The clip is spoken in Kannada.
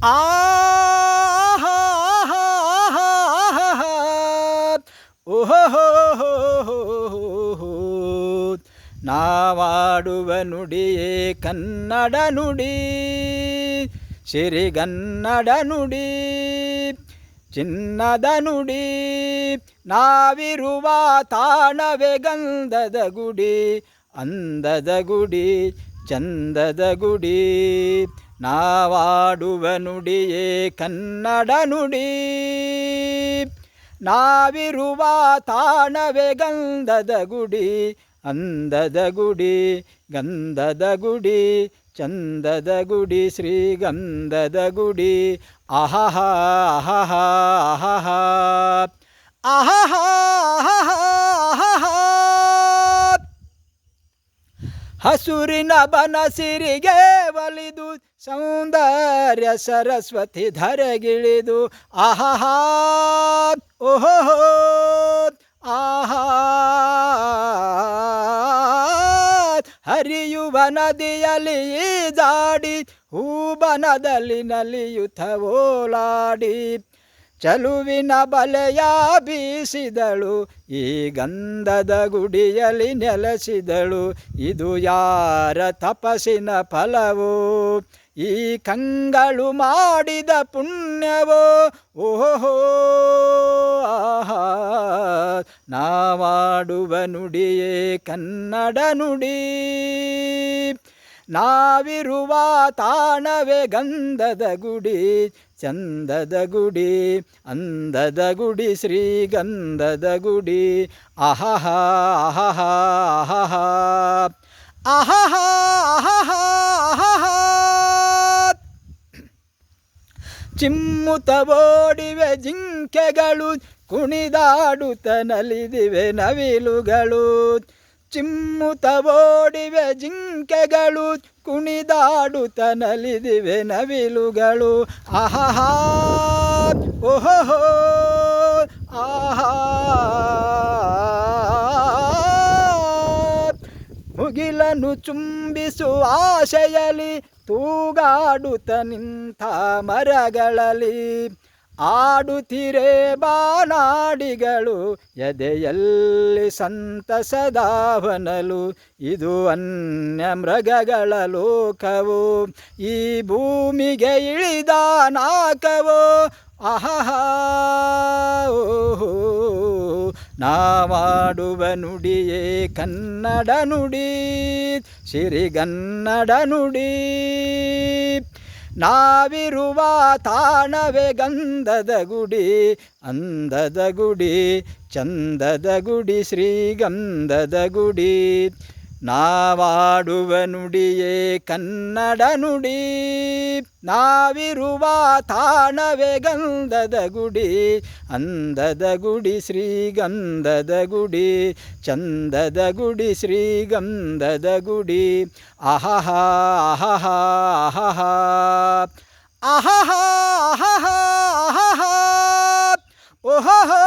ಆಹಾ ಓಹೋ ನಾವಾಡುವ ನುಡಿಯೇ ಕನ್ನಡ ನುಡಿ ಸಿರಿಗನ್ನಡ ನುಡಿ ಚಿನ್ನದ ನುಡಿ ನಾವಿರುವ ತಾಣವೇ ಗಂಧದ ಗುಡಿ ಅಂದದ ಗುಡಿ ಚಂದದ ಗುಡಿ ನಾವಾಡುವ ನುಡಿಯೇ ಕನ್ನಡ ನುಡಿ ನಾವಿರುವ ತಾಣವೇ ಗಂಧದ ಗುಡಿ ಅಂದದ ಗುಡಿ ಗಂಧದ ಗುಡಿ ಚಂದದ ಗುಡಿ ಶ್ರೀಗಂಧದ ಗುಡಿ ಆಹಹ ಆಹಹ ಆಹಹ ಆಹಹ ಹಸುರಿನ ಬನಸಿರಿಗೆ ಒಲಿದು ಸೌಂದರ್ಯ ಸರಸ್ವತಿ ಧರೆಗಿಳಿದು ಆಹಹ ಓಹೋ ಆಹಾ ಹರಿಯುವ ನದಿಯಲ್ಲಿ ಈಜಾಡಿ ಹೂಬನದಲ್ಲಿ ನಲಿಯುತ್ತ ಓಲಾಡಿ ಚಲುವಿನ ಬಲೆಯ ಬೀಸಿದಳು ಈ ಗಂಧದ ಗುಡಿಯಲ್ಲಿ ನೆಲೆಸಿದಳು ಇದು ಯಾರ ತಪಸ್ಸಿನ ಫಲವೋ ಈ ಕಂಗಳು ಮಾಡಿದ ಪುಣ್ಯವೋ ಓಹೋ ಆಹಾ ನಾವಾಡುವ ನುಡಿಯೇ ಕನ್ನಡ ನುಡಿ ನಾವಿರುವ ತಾಣವೇ ಗಂಧದ ಗುಡಿ ಚಂದದ ಗುಡಿ ಅಂದದ ಗುಡಿ ಶ್ರೀಗಂಧದ ಗುಡಿ ಆಹಹ ಆಹಹ ಆಹಹ ಆಹಹ ಆಹಹ ಚಿಮ್ಮುತ್ತ ಓಡಿವೆ ಜಿಂಕೆಗಳು ಕುಣಿದಾಡುತ್ತ ನಲಿದಿವೆ ನವಿಲುಗಳು ಚಿಮ್ಮುತ್ತ ಓಡಿವೆ ಜಿಂಕೆಗಳು ಕುಣಿದಾಡುತ್ತ ನಲಿದಿವೆ ನವಿಲುಗಳು ಆಹಹ ಓಹೋ ಆಹಾ ಮುಗಿಲನ್ನು ಚುಂಬಿಸುವ ಆಶೆಯಲ್ಲಿ ತೂಗಾಡುತ್ತ ನಿಂತ ಮರಗಳಲ್ಲಿ ಆಡುತ್ತಿರೆ ಬಾನಾಡಿಗಳು ಎದೆಯಲ್ಲಿ ಸಂತಸದಾವನಲು ಇದು ಅನ್ಯ ಮೃಗಗಳ ಲೋಕವು ಈ ಭೂಮಿಗೆ ಇಳಿದ ನಾಕವೋ ಆಹಹ ಓಹೋ ನಾವಾಡುವ ನುಡಿಯೇ ಕನ್ನಡ ನುಡಿ ಸಿರಿಗನ್ನಡ ನುಡಿ ನಾವಿರುವ ತಾಣವೇ ಗಂಧದ ಗುಡಿ ಅಂದದ ಗುಡಿ ಚಂದದ ಗುಡಿ ಶ್ರೀಗಂಧದ ಗುಡಿ ನಾವಾಡುವ ನುಡಿಯೇ ಕನ್ನಡ ನುಡಿ ನಾವಿರುವ ತಾಣವೇ ಗಂಧದ ಗುಡಿ ಅಂದದ ಗುಡಿ ಶ್ರೀಗಂಧದ ಗುಡಿ ಚಂದದ ಗುಡಿ ಶ್ರೀಗಂಧದ ಗುಡಿ ಆಹಹ ಆಹಹ ಆಹಹ ಆಹಹ ಆಹಹ ಆಹಹ ಓಹೋ